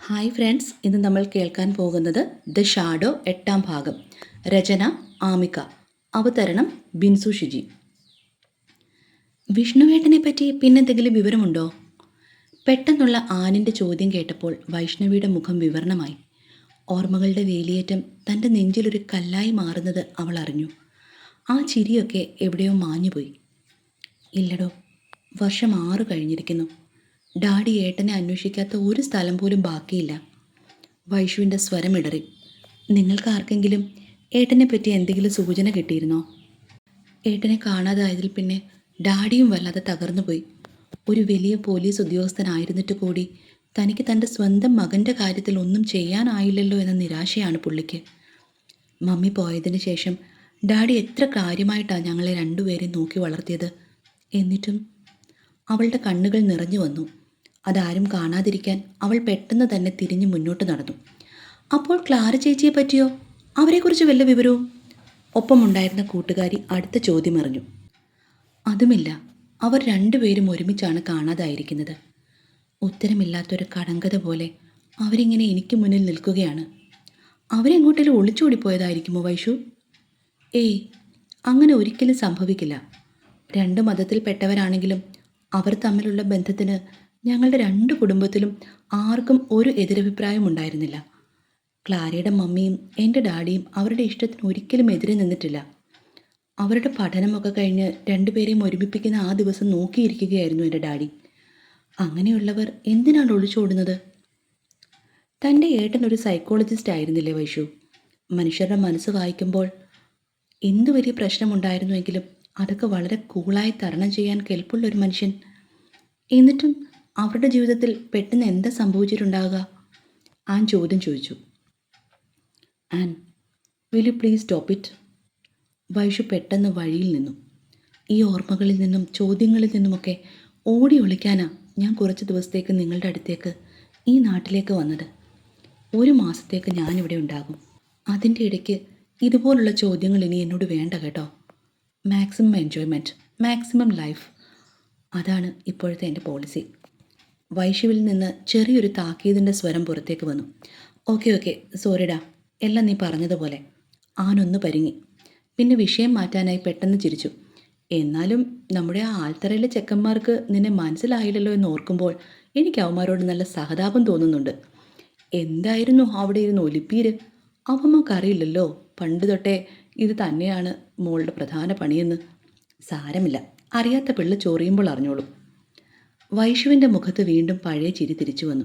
Hi friends, ഇന്ന് നമ്മൾ കേൾക്കാൻ പോകുന്നത് ദ ഷാഡോ എട്ടാം ഭാഗം. രചന ആമിക, അവതരണം ബിൻസു ഷിജി. വിഷ്ണുവേട്ടനെ പറ്റി പിന്നെന്തെങ്കിലും വിവരമുണ്ടോ? പെട്ടെന്നുള്ള ആനിൻ്റെ ചോദ്യം കേട്ടപ്പോൾ വൈഷ്ണവിയുടെ മുഖം വിവരണമായി. ഓർമ്മകളുടെ വേലിയേറ്റം തൻ്റെ നെഞ്ചിലൊരു കല്ലായി മാറുന്നത് അവൾ അറിഞ്ഞു. ആ ചിരിയൊക്കെ എവിടെയോ മാഞ്ഞുപോയി. ഇല്ലടോ, വർഷം 6 കഴിഞ്ഞിരിക്കുന്നു. ഡാഡി ഏട്ടനെ അന്വേഷിക്കാത്ത ഒരു സ്ഥലം പോലും ബാക്കിയില്ല. വൈഷുവിൻ്റെ സ്വരമിടറി. നിങ്ങൾക്ക് ആർക്കെങ്കിലും ഏട്ടനെ പറ്റി എന്തെങ്കിലും സൂചന കിട്ടിയിരുന്നോ? ഏട്ടനെ കാണാതായതിൽ പിന്നെ ഡാഡിയും വല്ലാതെ തകർന്നുപോയി. ഒരു വലിയ പോലീസ് ഉദ്യോഗസ്ഥനായിരുന്നിട്ട് കൂടി തനിക്ക് തൻ്റെ സ്വന്തം മകൻ്റെ കാര്യത്തിൽ ഒന്നും ചെയ്യാനായില്ലല്ലോ എന്ന നിരാശയാണ് പുള്ളിക്ക്. മമ്മി പോയതിന് ശേഷം ഡാഡി എത്ര കാര്യമായിട്ടാണ് ഞങ്ങളെ രണ്ടുപേരെയും നോക്കി വളർത്തിയത്. എന്നിട്ടും അവളുടെ കണ്ണുകൾ നിറഞ്ഞു വന്നു. അതാരും കാണാതിരിക്കാൻ അവൾ പെട്ടെന്ന് തന്നെ തിരിഞ്ഞ് മുന്നോട്ട് നടന്നു. അപ്പോൾ ക്ലാര ചേച്ചിയെ പറ്റിയോ? അവരെക്കുറിച്ച് വല്ല വിവരവും? ഒപ്പമുണ്ടായിരുന്ന കൂട്ടുകാരി അടുത്ത ചോദ്യം എറിഞ്ഞു. അതുമില്ല, അവർ രണ്ടുപേരും ഒരുമിച്ചാണ് കാണാതായിരിക്കുന്നത്. ഉത്തരമില്ലാത്തൊരു കടങ്കഥ പോലെ അവരിങ്ങനെ എനിക്ക് മുന്നിൽ നിൽക്കുകയാണ്. അവരെങ്ങോട്ടെങ്കിലും ഒളിച്ചോടിപ്പോയതായിരിക്കുമോ വൈഷു? ഏയ്, അങ്ങനെ ഒരിക്കലും സംഭവിക്കില്ല. 2 മതത്തിൽപ്പെട്ടവരാണെങ്കിലും അവർ തമ്മിലുള്ള ബന്ധത്തിന് ഞങ്ങളുടെ 2 കുടുംബത്തിലും ആർക്കും ഒരു എതിരഭിപ്രായം ഉണ്ടായിരുന്നില്ല. ക്ലാരയുടെ മമ്മിയും എൻ്റെ ഡാഡിയും അവരുടെ ഇഷ്ടത്തിന് ഒരിക്കലും എതിരെ നിന്നിട്ടില്ല. അവരുടെ പഠനമൊക്കെ കഴിഞ്ഞ് രണ്ടുപേരെയും ഒരുമിപ്പിക്കുന്ന ആ ദിവസം നോക്കിയിരിക്കുകയായിരുന്നു എൻ്റെ ഡാഡി. അങ്ങനെയുള്ളവർ എന്തിനാണ് ഒളിച്ചോടുന്നത്? തൻ്റെ ഏട്ടൻ ഒരു സൈക്കോളജിസ്റ്റ് ആയിരുന്നില്ലേ വൈഷു? മനുഷ്യരുടെ മനസ്സ് വായിക്കുമ്പോൾ എന്തു വലിയ പ്രശ്നമുണ്ടായിരുന്നുവെങ്കിലും അതൊക്കെ വളരെ കൂളായി തരണം ചെയ്യാൻ കെൽപ്പുള്ളൊരു മനുഷ്യൻ. എന്നിട്ടും അവരുടെ ജീവിതത്തിൽ പെട്ടെന്ന് എന്താ സംഭവിച്ചിട്ടുണ്ടാവുക? ആൻ ചോദ്യം ചോദിച്ചു. An, will you please stop it? Vaishu പെട്ടെന്ന് വഴിയിൽ നിന്നു. ഈ ഓർമ്മകളിൽ നിന്നും ചോദ്യങ്ങളിൽ നിന്നുമൊക്കെ ഓടി ഒളിക്കാനാ ഞാൻ കുറച്ച് ദിവസത്തേക്ക് നിങ്ങളുടെ അടുത്തേക്ക് ഈ നാട്ടിലേക്ക് വന്നത്. 1 മാസത്തേക്ക് ഞാനിവിടെ ഉണ്ടാകും. അതിൻ്റെ ഇടയ്ക്ക് ഇതുപോലുള്ള ചോദ്യങ്ങൾ ഇനി എന്നോട് വേണ്ട കേട്ടോ. മാക്സിമം എൻജോയ്മെൻറ്റ്, മാക്സിമം ലൈഫ്, അതാണ് ഇപ്പോഴത്തെ എൻ്റെ പോളിസി. വൈഷുവിൽ നിന്ന് ചെറിയൊരു താക്കീതിൻ്റെ സ്വരം പുറത്തേക്ക് വന്നു. ഓക്കെ, സോറിഡാ, എല്ലാം നീ പറഞ്ഞതുപോലെ. ആനൊന്ന് പരിങ്ങി. പിന്നെ വിഷയം മാറ്റാനായി പെട്ടെന്ന് ചിരിച്ചു. എന്നാലും നമ്മുടെ ആ ആൽത്തറയിലെ ചെക്കന്മാർക്ക് നിന്നെ മനസ്സിലായില്ലല്ലോ എന്ന് ഓർക്കുമ്പോൾ എനിക്ക് അവന്മാരോട് നല്ല സഹതാപം തോന്നുന്നുണ്ട്. എന്തായിരുന്നു അവിടെ ഇരുന്ന് ഒലിപ്പീര്? അവന്മാർക്കറിയില്ലല്ലോ പണ്ട് തൊട്ടേ ഇത് തന്നെയാണ് മോളുടെ പ്രധാന പണിയെന്ന്. സാരമില്ല, അറിയാത്ത പിള്ള ചൊറിയുമ്പോൾ അറിഞ്ഞോളൂ. വൈഷുവിൻ്റെ മുഖത്ത് വീണ്ടും പഴയ ചിരി തിരിച്ചു വന്നു.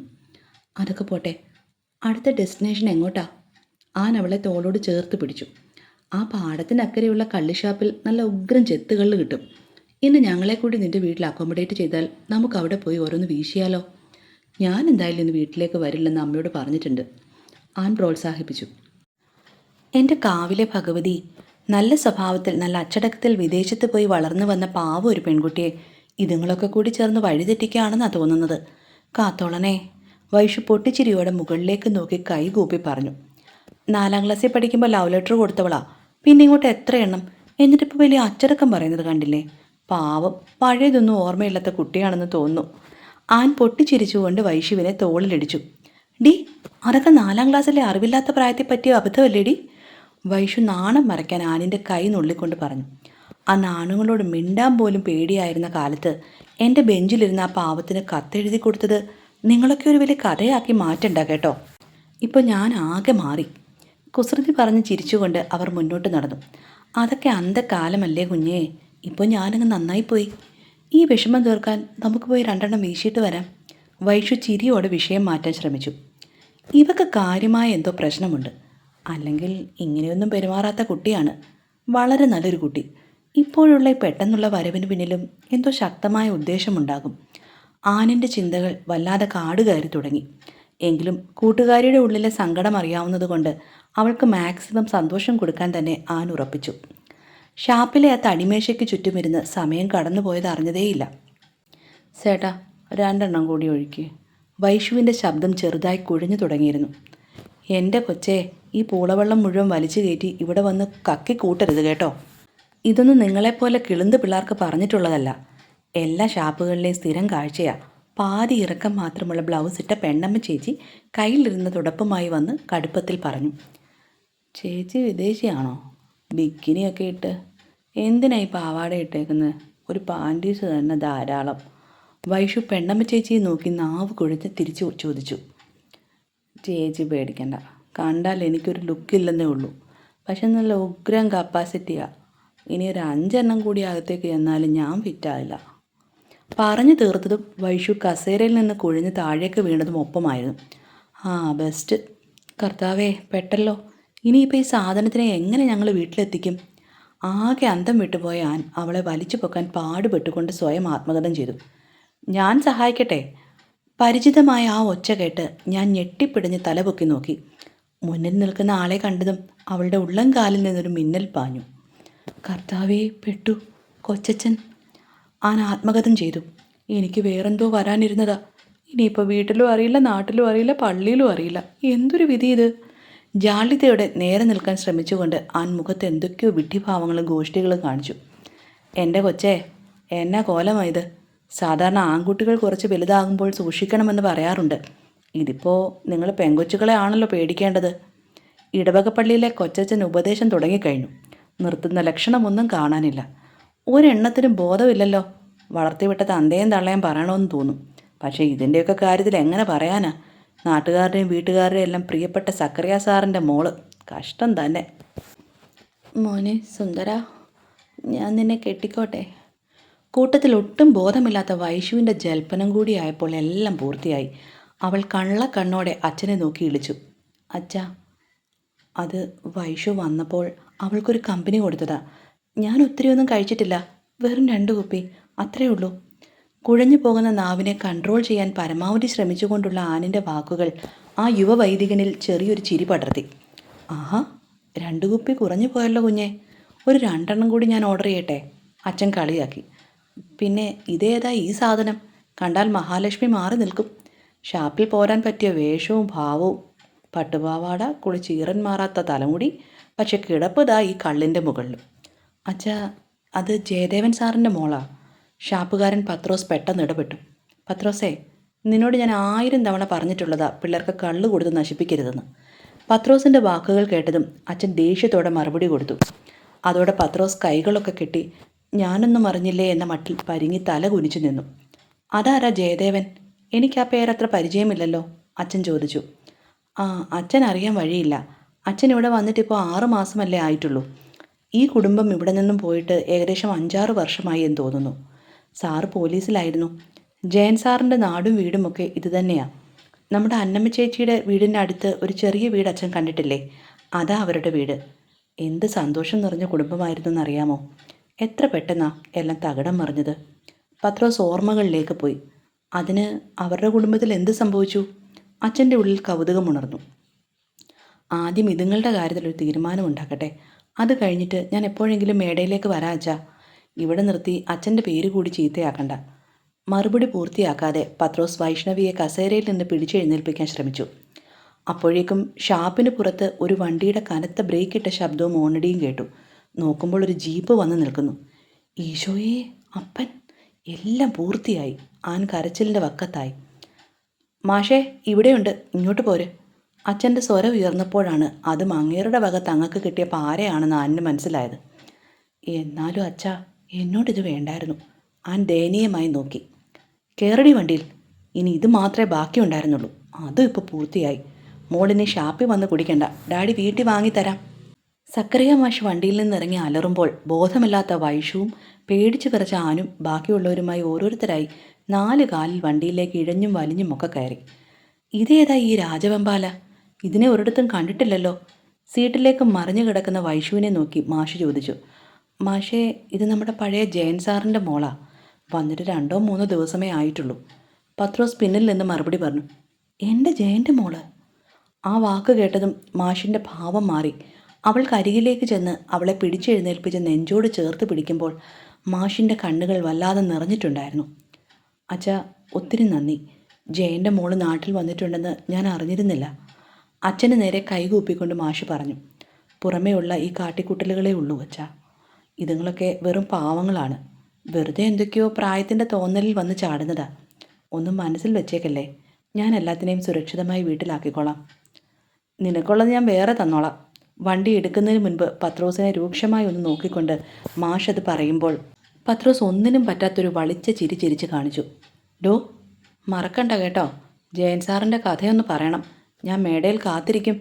അതൊക്കെ പോട്ടെ, അടുത്ത ഡെസ്റ്റിനേഷൻ എങ്ങോട്ടാ? ആൻ അവളെ തോളോട് ചേർത്ത് പിടിച്ചു. ആ പാടത്തിനക്കരെയുള്ള കള്ളിഷാപ്പിൽ നല്ല ഉഗ്രം ചെത്തുകള്ള് കിട്ടും. ഇന്ന് ഞങ്ങളെ കൂടി നിൻ്റെ വീട്ടിൽ അക്കോമഡേറ്റ് ചെയ്താൽ നമുക്ക് അവിടെ പോയി ഓരോന്ന് വീശിയാലോ? ഞാൻ എന്തായാലും ഇന്ന് വീട്ടിലേക്ക് വരില്ലെന്ന് അമ്മയോട് പറഞ്ഞിട്ടുണ്ട്. ആൻ പ്രോത്സാഹിപ്പിച്ചു. എൻ്റെ കാവിലെ ഭഗവതി, നല്ല സ്വഭാവത്തിൽ നല്ല അച്ചടക്കത്തിൽ വിദേശത്ത് പോയി വളർന്നു വന്ന പാവ ഒരു പെൺകുട്ടിയെ ഇതുങ്ങളൊക്കെ കൂടി ചേർന്ന് വഴിതെറ്റിക്കുകയാണെന്നാണ് തോന്നുന്നത്. കാത്തോളനെ. വൈഷു പൊട്ടിച്ചിരിയോടെ മുകളിലേക്ക് നോക്കി കൈകൂപ്പി പറഞ്ഞു. 4ാം ക്ലാസ്സിൽ പഠിക്കുമ്പോൾ ലവ് ലെറ്റർ കൊടുത്തവളാ. പിന്നെ ഇങ്ങോട്ട് എത്ര എണ്ണം. എന്നിട്ടിപ്പോൾ വലിയ അച്ചടക്കം പറയുന്നത് കണ്ടില്ലേ? പാവം, പഴയതൊന്നും ഓർമ്മയില്ലാത്ത കുട്ടിയാണെന്ന് തോന്നുന്നു. ആൻ പൊട്ടിച്ചിരിച്ചുകൊണ്ട് വൈഷുവിനെ തോളിലിടിച്ചു. ഡി, അതൊക്കെ 4ാം ക്ലാസ്സിലെ അറിവില്ലാത്ത പ്രായത്തെ പറ്റിയ അബദ്ധമല്ലേടി? വൈഷു നാണം മറയ്ക്കാൻ ആനിൻ്റെ കൈ നുള്ളിക്കൊണ്ട് പറഞ്ഞു. ആ നാണുങ്ങളോട് മിണ്ടാൻ പോലും പേടിയായിരുന്ന കാലത്ത് എൻ്റെ ബെഞ്ചിലിരുന്ന ആ പാവത്തിന് കത്തെഴുതി കൊടുത്തത് നിങ്ങളൊക്കെ ഒരു വലിയ കഥയാക്കി മാറ്റണ്ട കേട്ടോ. ഇപ്പോൾ ഞാൻ ആകെ മാറി. കുസൃതി പറഞ്ഞ് ചിരിച്ചുകൊണ്ട് അവർ മുന്നോട്ട് നടന്നു. അതൊക്കെ അന്തക്കാലമല്ലേ കുഞ്ഞേ, ഇപ്പോൾ ഞാനങ്ങ് നന്നായിപ്പോയി. ഈ വിഷമം തീർക്കാൻ നമുക്ക് പോയി 2 എണ്ണം വീശിയിട്ട് വരാം. വൈഷു ചിരിയോടെ വിഷയം മാറ്റാൻ ശ്രമിച്ചു. ഇവക്ക് കാര്യമായ എന്തോ പ്രശ്നമുണ്ട്. അല്ലെങ്കിൽ ഇങ്ങനെയൊന്നും പെരുമാറാത്ത കുട്ടിയാണ്. വളരെ നല്ലൊരു കുട്ടി. ഇപ്പോഴുള്ള പെട്ടെന്നുള്ള വരവിന് പിന്നിലും എന്തോ ശക്തമായ ഉദ്ദേശമുണ്ടാകും. ആനിൻ്റെ ചിന്തകൾ വല്ലാതെ കാട് കയറി തുടങ്ങി. എങ്കിലും കൂട്ടുകാരിയുടെ ഉള്ളിലെ സങ്കടം അറിയാവുന്നതുകൊണ്ട് അവൾക്ക് മാക്സിമം സന്തോഷം കൊടുക്കാൻ തന്നെ ആൻ ഉറപ്പിച്ചു. ഷാപ്പിലെ ആ തടിമേശയ്ക്ക് ചുറ്റുമിരുന്ന് സമയം കടന്നുപോയത് അറിഞ്ഞതേയില്ല. ചേട്ടാ, 2 എണ്ണം കൂടി ഒഴിക്കുക. വൈഷുവിൻ്റെ ശബ്ദം ചെറുതായി കുഴഞ്ഞു തുടങ്ങിയിരുന്നു. എൻ്റെ കൊച്ചേ, ഈ പൂളവെള്ളം മുഴുവൻ വലിച്ചു കയറ്റി ഇവിടെ വന്ന് കക്കി കൂട്ടരുത് കേട്ടോ. ഇതൊന്നും നിങ്ങളെപ്പോലെ കിളുന്ത് പിള്ളേർക്ക് പറഞ്ഞിട്ടുള്ളതല്ല. എല്ലാ ഷാപ്പുകളിലെയും സ്ഥിരം കാഴ്ചയാണ്. പാതി ഇറക്കം മാത്രമുള്ള ബ്ലൗസ് ഇട്ട പെണ്ണമ്മ ചേച്ചി കയ്യിലിരുന്ന തുടപ്പുമായി വന്ന് കടുപ്പത്തിൽ പറഞ്ഞു. ചേച്ചി വിദേശിയാണോ? ബിക്കിനിയൊക്കെ ഇട്ട് എന്തിനായി പാവാട ഇട്ടേക്കുന്നത്? ഒരു പാൻറ്റീസ് തന്നെ ധാരാളം. വൈഷു പെണ്ണമ്മ ചേച്ചിയെ നോക്കി നാവ് കുഴച്ച് തിരിച്ചു ചോദിച്ചു. ചേച്ചി പേടിക്കണ്ട, കണ്ടാൽ എനിക്കൊരു ലുക്കില്ലെന്നേ ഉള്ളൂ. പക്ഷെ നല്ല ഉഗ്രം കപ്പാസിറ്റിയാണ്. ഇനി ഒരു 5 എണ്ണം കൂടി അകത്തേക്ക് ചെന്നാലും ഞാൻ ഫിറ്റാവില്ല. പറഞ്ഞു തീർത്തതും വൈഷു കസേരയിൽ നിന്ന് കുഴഞ്ഞ് താഴേക്ക് വീണതും ഒപ്പമായിരുന്നു. ആ ബെസ്റ്റ്. കർത്താവേ പെട്ടല്ലോ. ഇനിയിപ്പോൾ ഈ സാധനത്തിനെ എങ്ങനെ ഞങ്ങൾ വീട്ടിലെത്തിക്കും? ആകെ അന്തം വിട്ടുപോയ അവളെ വലിച്ചു പൊക്കാൻ പാടുപെട്ടുകൊണ്ട് സ്വയം ആത്മഗതം ചെയ്തു. ഞാൻ സഹായിക്കട്ടെ? പരിചിതമായ ആ ഒച്ച കേട്ട് ഞാൻ ഞെട്ടിപ്പിടിഞ്ഞ് തലപൊക്കി നോക്കി. മുന്നിൽ നിൽക്കുന്ന ആളെ കണ്ടതും അവളുടെ ഉള്ളംകാലിൽ നിന്നൊരു മിന്നൽ പാഞ്ഞു. കർത്താവേ പെട്ടു. കൊച്ചച്ഛൻ. ആത്മഗതം ചെയ്തു. എനിക്ക് വേറെന്തോ വരാനിരുന്നതാ. ഇനിയിപ്പോൾ വീട്ടിലും അറിയില്ല, നാട്ടിലും അറിയില്ല, പള്ളിയിലും അറിയില്ല. എന്തൊരു വിധി ഇത്! ജാള്യതയോടെ നേരെ നിൽക്കാൻ ശ്രമിച്ചുകൊണ്ട് മുഖത്ത് എന്തൊക്കെയോ വിഡ്ഢിഭാവങ്ങളും ഗോഷ്ഠികളും കാണിച്ചു. എൻ്റെ കൊച്ചേ, എന്നാ കോലമായത്? സാധാരണ ആൺകുട്ടികൾ കുറച്ച് വലുതാകുമ്പോൾ സൂക്ഷിക്കണമെന്ന് പറയാറുണ്ട്. ഇതിപ്പോൾ നിങ്ങൾ പെങ്കൊച്ചുകളെ ആണല്ലോ പേടിക്കേണ്ടത്. ഇടവകപ്പള്ളിയിലെ കൊച്ചച്ഛൻ ഉപദേശം തുടങ്ങിക്കഴിഞ്ഞു. നിർത്തുന്ന ലക്ഷണമൊന്നും കാണാനില്ല. ഒരെണ്ണത്തിനും ബോധമില്ലല്ലോ. വളർത്തിവിട്ട തന്തയും തള്ളയും പറയണമെന്ന് തോന്നും. പക്ഷേ ഇതിൻ്റെയൊക്കെ കാര്യത്തിൽ എങ്ങനെ പറയാനാ? നാട്ടുകാരുടെയും വീട്ടുകാരുടെയും എല്ലാം പ്രിയപ്പെട്ട സക്കറിയ സാറിൻ്റെ മോള്. കഷ്ടം തന്നെ. മോനെ സുന്ദര, ഞാൻ നിന്നെ കെട്ടിക്കോട്ടെ? കൂട്ടത്തിൽ ഒട്ടും ബോധമില്ലാത്ത വൈഷുവിൻ്റെ ജൽപ്പനം കൂടിയായപ്പോൾ എല്ലാം പൂർത്തിയായി. അവൾ കണ്ണോടെ അച്ഛനെ നോക്കി ഇളിച്ചു. അച്ഛാ, അത് വൈഷു വന്നപ്പോൾ അവൾക്കൊരു കമ്പനി കൊടുത്തതാ. ഞാൻ ഒത്തിരിയൊന്നും കഴിച്ചിട്ടില്ല. വെറും 2 കുപ്പി, അത്രേ ഉള്ളൂ. കുഴഞ്ഞു പോകുന്ന നാവിനെ കൺട്രോൾ ചെയ്യാൻ പരമാവധി ശ്രമിച്ചുകൊണ്ടുള്ള ആനിൻ്റെ വാക്കുകൾ ആ യുവവൈദികനിൽ ചെറിയൊരു ചിരി പടർത്തി. ആഹാ, 2 കുപ്പി കുറഞ്ഞു പോയല്ലോ കുഞ്ഞെ. ഒരു 2 എണ്ണം കൂടി ഞാൻ ഓർഡർ ചെയ്യട്ടെ? അച്ഛൻ കളിയാക്കി. പിന്നെ ഇതേതാ ഈ സാധനം? കണ്ടാൽ മഹാലക്ഷ്മി മാറി നിൽക്കും. ഷാപ്പിൽ പോരാൻ പറ്റിയ വേഷവും ഭാവവും. പട്ടുപാവാട, കുളിച്ചീറൻ മാറാത്ത തലമുടി. പക്ഷെ കിടപ്പുതാ ഈ കള്ളിൻ്റെ മുകളിൽ. അച്ഛാ, അത് ജയദേവൻ സാറിൻ്റെ മോളാ. ഷാപ്പുകാരൻ പത്രോസ് പെട്ടെന്ന് ഇടപെട്ടു. പത്രോസേ, നിന്നോട് ഞാൻ 1000 തവണ പറഞ്ഞിട്ടുള്ളതാ പിള്ളേർക്ക് കള്ള് കൊടുത്ത് നശിപ്പിക്കരുതെന്ന്. പത്രോസിൻ്റെ വാക്കുകൾ കേട്ടതും അച്ഛൻ ദേഷ്യത്തോടെ മറുപടി കൊടുത്തു. അതോടെ പത്രോസ് കൈകളൊക്കെ കെട്ടി ഞാനൊന്നും അറിഞ്ഞില്ലേ എന്ന മട്ടിൽ പരിങ്ങി തല കുനിച്ചു നിന്നു. അതാരാ ജയദേവൻ? എനിക്ക് ആ പേരത്ര പരിചയമില്ലല്ലോ, അച്ഛൻ ചോദിച്ചു. അച്ഛൻ അറിയാൻ വഴിയില്ല. അച്ഛൻ ഇവിടെ വന്നിട്ടിപ്പോൾ 6 മാസമല്ലേ ആയിട്ടുള്ളൂ. ഈ കുടുംബം ഇവിടെ നിന്നും പോയിട്ട് ഏകദേശം 5-6 വർഷമായി എന്ന് തോന്നുന്നു. സാറ് പോലീസിലായിരുന്നു. ജയൻ സാറിൻ്റെ നാടും വീടുമൊക്കെ ഇതുതന്നെയാണ്. നമ്മുടെ അന്നമ്മ ചേച്ചിയുടെ വീടിൻ്റെ അടുത്ത് ഒരു ചെറിയ വീട് അച്ഛൻ കണ്ടിട്ടില്ലേ? അതാ അവരുടെ വീട്. എന്ത് സന്തോഷം നിറഞ്ഞ കുടുംബമായിരുന്നു എന്നറിയാമോ? എത്ര പെട്ടെന്നാ എല്ലാം തകിടം മറിഞ്ഞത്. പത്രോസ് ഓർമ്മകളിലേക്ക് പോയി. അതിന് അവരുടെ കുടുംബത്തിൽ എന്ത് സംഭവിച്ചു? അച്ഛൻ്റെ ഉള്ളിൽ കൗതുകമുണർന്നു. ആദ്യം ഇതുങ്ങളുടെ കാര്യത്തിലൊരു തീരുമാനം ഉണ്ടാക്കട്ടെ. അത് കഴിഞ്ഞിട്ട് ഞാൻ എപ്പോഴെങ്കിലും മേടയിലേക്ക് വരാം അച്ഛാ. ഇവിടെ നിർത്തി അച്ഛൻ്റെ പേര് കൂടി ചീത്തയാക്കണ്ട. മറുപടി പൂർത്തിയാക്കാതെ പത്രോസ് വൈഷ്ണവിയെ കസേരയിൽ നിന്ന് പിടിച്ചെഴുന്നേൽപ്പിക്കാൻ ശ്രമിച്ചു. അപ്പോഴേക്കും ഷാപ്പിന് പുറത്ത് ഒരു വണ്ടിയുടെ കനത്ത ബ്രേക്കിട്ട ശബ്ദവും ഓണടിയും കേട്ടു. നോക്കുമ്പോൾ ഒരു ജീപ്പ് വന്ന് നിൽക്കുന്നു. ഈശോയേ, അപ്പൻ! എല്ലാം പൂർത്തിയായി. കരച്ചിലിൻ്റെ വക്കത്തായി. മാഷേ, ഇവിടെയുണ്ട്, ഇങ്ങോട്ട് പോര്. അച്ഛൻ്റെ സ്വരം ഉയർന്നപ്പോഴാണ് അത് അങ്ങേരുടെ വക തങ്ങൾക്ക് കിട്ടിയ പാരയാണെന്ന് ആനിന് മനസ്സിലായത്. എന്നാലും അച്ഛാ, എന്നോടിത് വേണ്ടായിരുന്നു. ദയനീയമായി നോക്കി. കേറടി വണ്ടിയിൽ. ഇനി ഇത് മാത്രമേ ബാക്കിയുണ്ടായിരുന്നുള്ളൂ. അതും ഇപ്പോൾ പൂർത്തിയായി. മോളിനി ഷാപ്പിൽ വന്ന് കുടിക്കണ്ട. ഡാഡി വീട്ടിൽ വാങ്ങിത്തരാം. സക്കറിയ മാഷ് വണ്ടിയിൽ നിന്നിറങ്ങി അലറുമ്പോൾ ബോധമില്ലാത്ത വൈഷുവും പേടിച്ചു വിറച്ച ആനും ബാക്കിയുള്ളവരുമായി ഓരോരുത്തരായി 4 കാലിൽ വണ്ടിയിലേക്ക് ഇഴഞ്ഞും വലിഞ്ഞും ഒക്കെ കയറി. ഇതേതാ ഈ രാജവെമ്പാല? ഇതിനെ ഒരിടത്തും കണ്ടിട്ടില്ലല്ലോ. സീറ്റിലേക്ക് മറിഞ്ഞു കിടക്കുന്ന വൈഷുവിനെ നോക്കി മാഷ് ചോദിച്ചു. മാഷേ, ഇത് നമ്മുടെ പഴയ ജയൻ സാറിൻ്റെ മോളാ. വന്നിട്ട് 2-3 ദിവസമേ ആയിട്ടുള്ളൂ. പത്രോസ് പിന്നിൽ നിന്ന് മറുപടി പറഞ്ഞു. എൻ്റെ ജയൻ്റെ മോള്? ആ വാക്ക് കേട്ടതും മാഷിൻ്റെ ഭാവം മാറി. അവൾക്കരികിലേക്ക് ചെന്ന് അവളെ പിടിച്ചെഴുന്നേൽപ്പിച്ച് നെഞ്ചോട് ചേർത്ത് പിടിക്കുമ്പോൾ മാഷിൻ്റെ കണ്ണുകൾ വല്ലാതെ നിറഞ്ഞിട്ടുണ്ടായിരുന്നു. അച്ഛാ, ഒത്തിരി നന്ദി. ജയൻ്റെ മോള് നാട്ടിൽ വന്നിട്ടുണ്ടെന്ന് ഞാൻ അറിഞ്ഞിരുന്നില്ല. അച്ഛന് നേരെ കൈകൂപ്പിക്കൊണ്ട് മാഷ് പറഞ്ഞു. പുറമേയുള്ള ഈ കാട്ടിക്കൂട്ടലുകളേ ഉള്ളൂ അച്ഛാ. ഇതുങ്ങളൊക്കെ വെറും പാവങ്ങളാണ്. വെറുതെ എന്തൊക്കെയോ പ്രായത്തിൻ്റെ തോന്നലിൽ വന്ന് ചാടുന്നതാ. ഒന്നും മനസ്സിൽ വെച്ചേക്കല്ലേ. ഞാൻ എല്ലാത്തിനെയും സുരക്ഷിതമായി വീട്ടിലാക്കിക്കോളാം. നിനക്കുള്ളത് ഞാൻ വേറെ തന്നോളാം. വണ്ടി എടുക്കുന്നതിന് മുൻപ് പത്രോസിനെ രൂക്ഷമായി ഒന്ന് നോക്കിക്കൊണ്ട് മാഷ് അത് പറയുമ്പോൾ പത്രോസ് ഒന്നിനും പറ്റാത്തൊരു വളിച്ച ചിരി ചിരിച്ച് കാണിച്ചു. ഡോ, മറക്കണ്ട കേട്ടോ, ജയൻ സാറിൻ്റെ കഥയൊന്ന് പറയണം. ഞാൻ മേടയിൽ കാത്തിരിക്കും.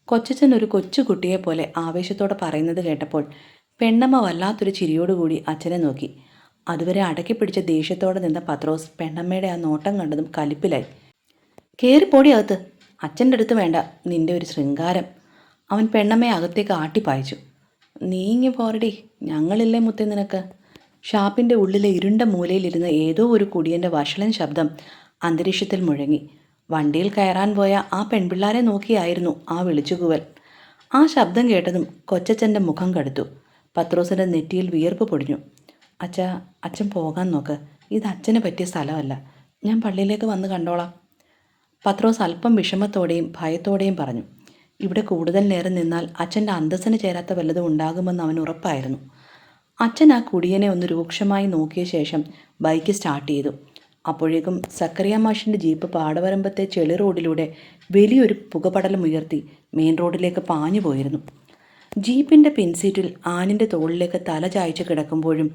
കൊച്ചച്ഛൻ ഒരു കൊച്ചുകുട്ടിയെപ്പോലെ ആവേശത്തോടെ പറയുന്നത് കേട്ടപ്പോൾ പെണ്ണമ്മ വല്ലാത്തൊരു ചിരിയോടുകൂടി അച്ഛനെ നോക്കി. അതുവരെ അടക്കിപ്പിടിച്ച ദേഷ്യത്തോടെ നിന്ന പത്രോസ് പെണ്ണമ്മയുടെ ആ നോട്ടം കണ്ടതും കലിപ്പിലായി. കയറിപ്പോടി അകത്ത്. അച്ഛൻ്റെ അടുത്ത് വേണ്ട നിന്റെ ഒരു ശൃംഗാരം. അവൻ പെണ്ണമ്മയെ അകത്തേക്ക് ആട്ടിപ്പായിച്ചു. നീങ്ങി പോരടി, ഞങ്ങളില്ലേ മുത്തേ നിനക്ക്. ഷാപ്പിൻ്റെ ഉള്ളിലെ ഇരുണ്ട മൂലയിലിരുന്ന ഏതോ ഒരു കുടിയൻ്റെ വഷളൻ ശബ്ദം അന്തരീക്ഷത്തിൽ മുഴങ്ങി. വണ്ടിയിൽ കയറാൻ പോയ ആ പെൺപിള്ളാരെ നോക്കിയായിരുന്നു ആ വിളിച്ചുകൂവൽ. ആ ശബ്ദം കേട്ടതും കൊച്ചച്ഛൻ്റെ മുഖം കടുത്തു. പത്രോസിൻ്റെ നെറ്റിയിൽ വിയർപ്പ് പൊടിഞ്ഞു. അച്ഛൻ പോകാൻ നോക്ക്. ഇത് അച്ഛന് പറ്റിയ സ്ഥലമല്ല. ഞാൻ പള്ളിയിലേക്ക് വന്ന് കണ്ടോളാം. പത്രോസ് അല്പം വിഷമത്തോടെയും ഭയത്തോടെയും പറഞ്ഞു. ഇവിടെ കൂടുതൽ നേരം നിന്നാൽ അച്ഛൻ്റെ അന്തസ്സിന് ചേരാത്ത വല്ലതും ഉണ്ടാകുമെന്ന് അവന് ഉറപ്പായിരുന്നു. അച്ഛൻ ആ കുടിയനെ ഒന്ന് രൂക്ഷമായി നോക്കിയ ശേഷം ബൈക്ക് സ്റ്റാർട്ട് ചെയ്തു. അപ്പോഴേക്കും സക്കറിയ മാഷിൻ്റെ ജീപ്പ് പാടവരമ്പത്തെ ചെളി റോഡിലൂടെ വലിയൊരു പുകപടലം ഉയർത്തി മെയിൻ റോഡിലേക്ക് പാഞ്ഞു പോയിരുന്നു. ജീപ്പിൻ്റെ പിൻസീറ്റിൽ ആനിൻ്റെ തോളിലേക്ക് തല ചായ്ച്ച് കിടക്കുമ്പോഴും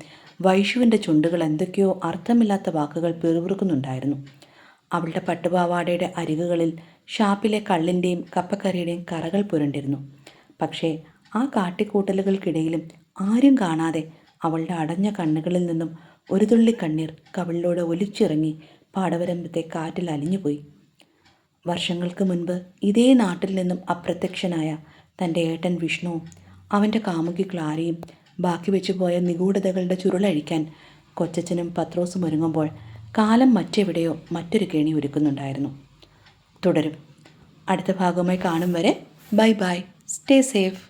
വൈഷുവിൻ്റെ ചുണ്ടുകൾ എന്തൊക്കെയോ അർത്ഥമില്ലാത്ത വാക്കുകൾ പിറുപിറുക്കുന്നുണ്ടായിരുന്നു. അവളുടെ പട്ടുപാവാടയുടെ അരികുകളിൽ ഷാപ്പിലെ കള്ളിൻ്റെയും കപ്പക്കറിയുടെയും കറകൾ പുരണ്ടിരുന്നു. പക്ഷേ ആ കാട്ടിക്കൂട്ടലുകൾക്കിടയിലും ആരും കാണാതെ അവളുടെ അടഞ്ഞ കണ്ണുകളിൽ നിന്നും ഒരു തുള്ളി കണ്ണീർ കവിളിലൂടെ ഒലിച്ചിറങ്ങി പാടവരമ്പത്തെ കാറ്റിൽ അലിഞ്ഞുപോയി. വർഷങ്ങൾക്ക് മുൻപ് ഇതേ നാട്ടിൽ നിന്നും അപ്രത്യക്ഷനായ തൻ്റെ ഏട്ടൻ വിഷ്ണുവും അവൻ്റെ കാമുകി ക്ലാരയും ബാക്കി വെച്ചുപോയ നിഗൂഢതകളുടെ ചുരുളഴിക്കാൻ കൊച്ചച്ഛനും പത്രോസും ഒരുങ്ങുമ്പോൾ കാലം മറ്റെവിടെയോ മറ്റൊരു കെണി ഒരുക്കുന്നുണ്ടായിരുന്നു. തുടരും. അടുത്ത ഭാഗവുമായി കാണും വരെ ബൈ ബൈ. Stay safe.